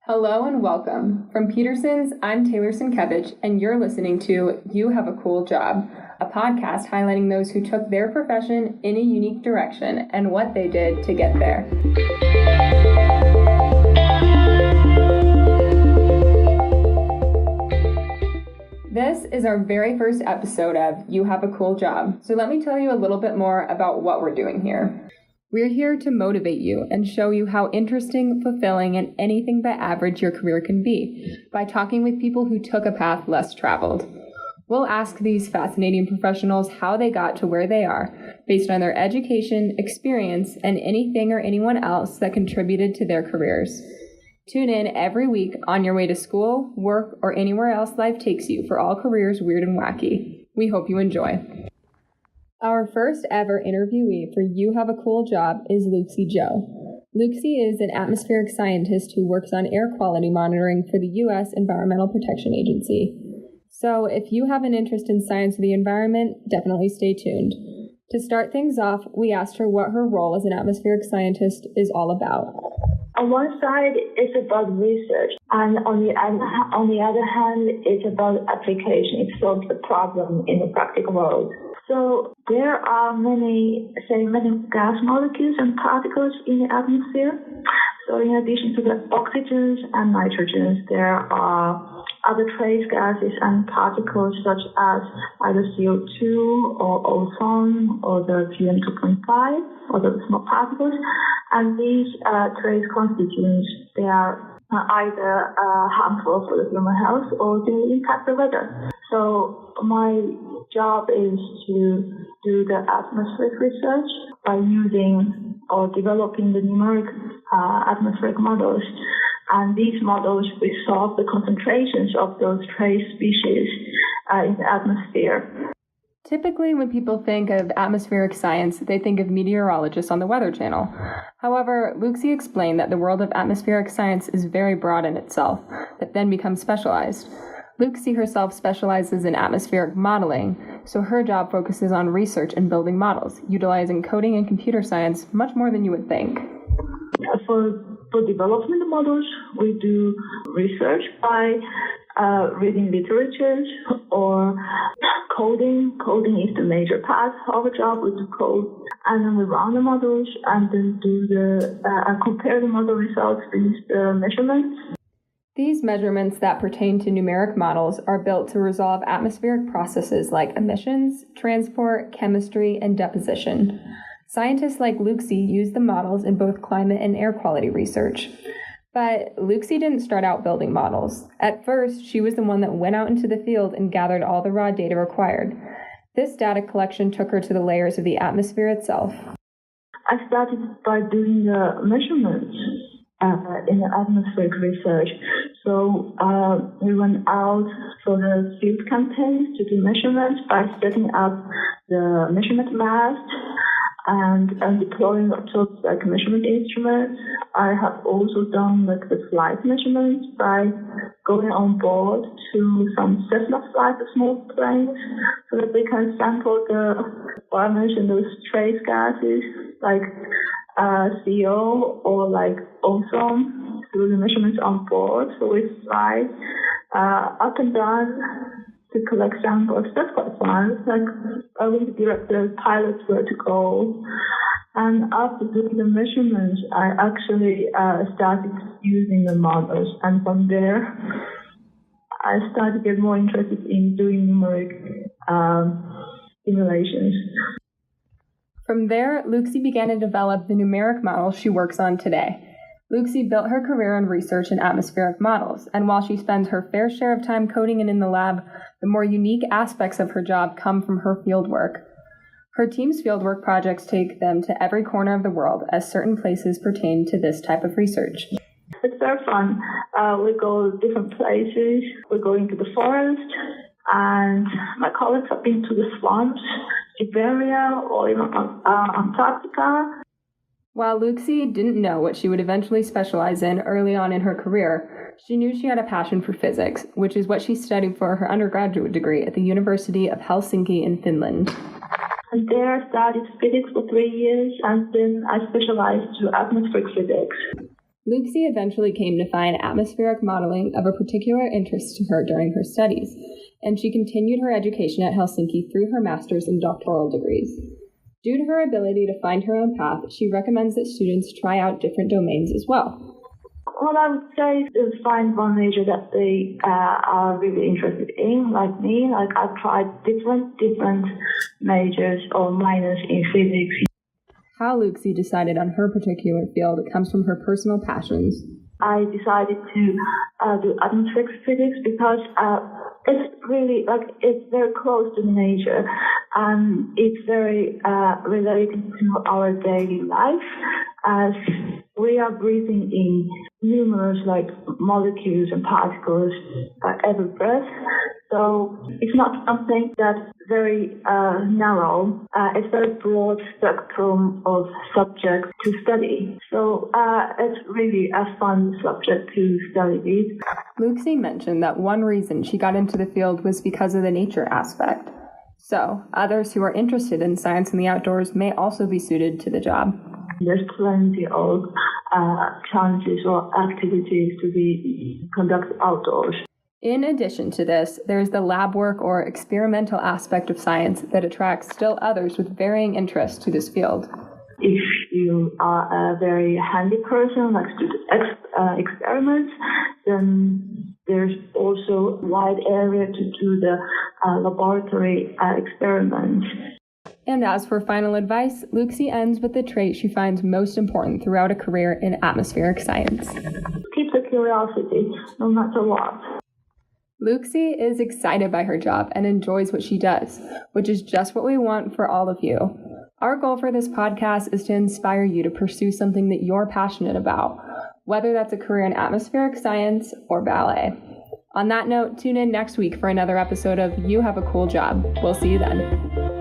Hello and welcome. From Peterson's, I'm Taylor Sienkiewicz, and you're listening to You Have a Cool Job, a podcast highlighting those who took their profession in a unique direction and what they did to get there. This is our very first episode of You Have a Cool Job, so let me tell you a little bit more about what we're doing here. We're here to motivate you and show you how interesting, fulfilling, and anything but average your career can be by talking with people who took a path less traveled. We'll ask these fascinating professionals how they got to where they are based on their education, experience, and anything or anyone else that contributed to their careers. Tune in every week on your way to school, work, or anywhere else life takes you for all careers weird and wacky. We hope you enjoy. Our first ever interviewee for You Have a Cool Job is Luxi Zhou. Luxi is an atmospheric scientist who works on air quality monitoring for the U.S. Environmental Protection Agency. So if you have an interest in science of the environment, definitely stay tuned. To start things off, we asked her what her role as an atmospheric scientist is all about. On one side, it's about research, and on the other hand, it's about application. It solves the problem in the practical world. So there are many gas molecules and particles in the atmosphere. So in addition to the oxygens and nitrogens, there are other trace gases and particles such as either CO2 or ozone or the PM2.5 or the small particles. And these trace constituents, they are either harmful for the human health or they impact the weather. So my job is to do the atmospheric research by using or developing the numeric atmospheric models. And these models will solve the concentrations of those trace species in the atmosphere. Typically, when people think of atmospheric science, they think of meteorologists on the Weather Channel. However, Luxi explained that the world of atmospheric science is very broad in itself, that then becomes specialized. Luxi herself specializes in atmospheric modeling, so her job focuses on research and building models, utilizing coding and computer science much more than you would think. For development models, we do research by reading literature or coding. Coding is the major part of our job. We do code, and then we run the models and then do compare the model results with the measurements. These measurements that pertain to numeric models are built to resolve atmospheric processes like emissions, transport, chemistry, and deposition. Scientists like Luxi use the models in both climate and air quality research. But Luxi didn't start out building models. At first, she was the one that went out into the field and gathered all the raw data required. This data collection took her to the layers of the atmosphere itself. I started by doing the measurements in the atmospheric research. So we went out for the field campaigns to do measurements by setting up the measurement mast and deploying lots of measurement instruments. I have also done the flight measurements by going on board to some Cessna flights, the small planes, so that we can sample I mentioned those trace gases like CO or like ozone through the measurements on board. So we fly up and down to collect samples. That's quite fun. It's like we direct the pilots where to go. And after doing the measurements, I actually started using the models. And from there, I started to get more interested in doing numeric simulations. From there, Luxi began to develop the numeric models she works on today. Luxi built her career in research in atmospheric models, and while she spends her fair share of time coding and in the lab, the more unique aspects of her job come from her fieldwork. Her team's fieldwork projects take them to every corner of the world, as certain places pertain to this type of research. It's very fun. We go to different places. We go into the forest, and my colleagues have been to the swamps, Siberia, or even Antarctica. While Luxi didn't know what she would eventually specialize in early on in her career, she knew she had a passion for physics, which is what she studied for her undergraduate degree at the University of Helsinki in Finland. And there I studied physics for 3 years, and then I specialized to atmospheric physics. Luxi eventually came to find atmospheric modeling of a particular interest to her during her studies, and she continued her education at Helsinki through her master's and doctoral degrees. Due to her ability to find her own path, she recommends that students try out different domains as well. What I would say is find one major that they are really interested in, like me. Like I've tried different majors or minors in physics. How Luxi decided on her particular field comes from her personal passions. I decided to do atmospheric physics because it's really it's very close to nature and it's very related to our daily life as we are breathing in numerous molecules and particles every breath. So it's not something that's very narrow. It's a very broad spectrum of subjects to study. So it's really a fun subject to study. Luxi mentioned that one reason she got into the field was because of the nature aspect. So others who are interested in science and the outdoors may also be suited to the job. There's plenty of challenges or activities to be conducted outdoors. In addition to this, there's the lab work or experimental aspect of science that attracts still others with varying interests to this field. If you are a very handy person, like to do experiments, then there's also a wide area to do the laboratory experiments. And as for final advice, Luxi ends with the trait she finds most important throughout a career in atmospheric science. Keep the curiosity, no matter what. Luxi is excited by her job and enjoys what she does, which is just what we want for all of you. Our goal for this podcast is to inspire you to pursue something that you're passionate about, whether that's a career in atmospheric science or ballet. On that note, tune in next week for another episode of You Have a Cool Job. We'll see you then.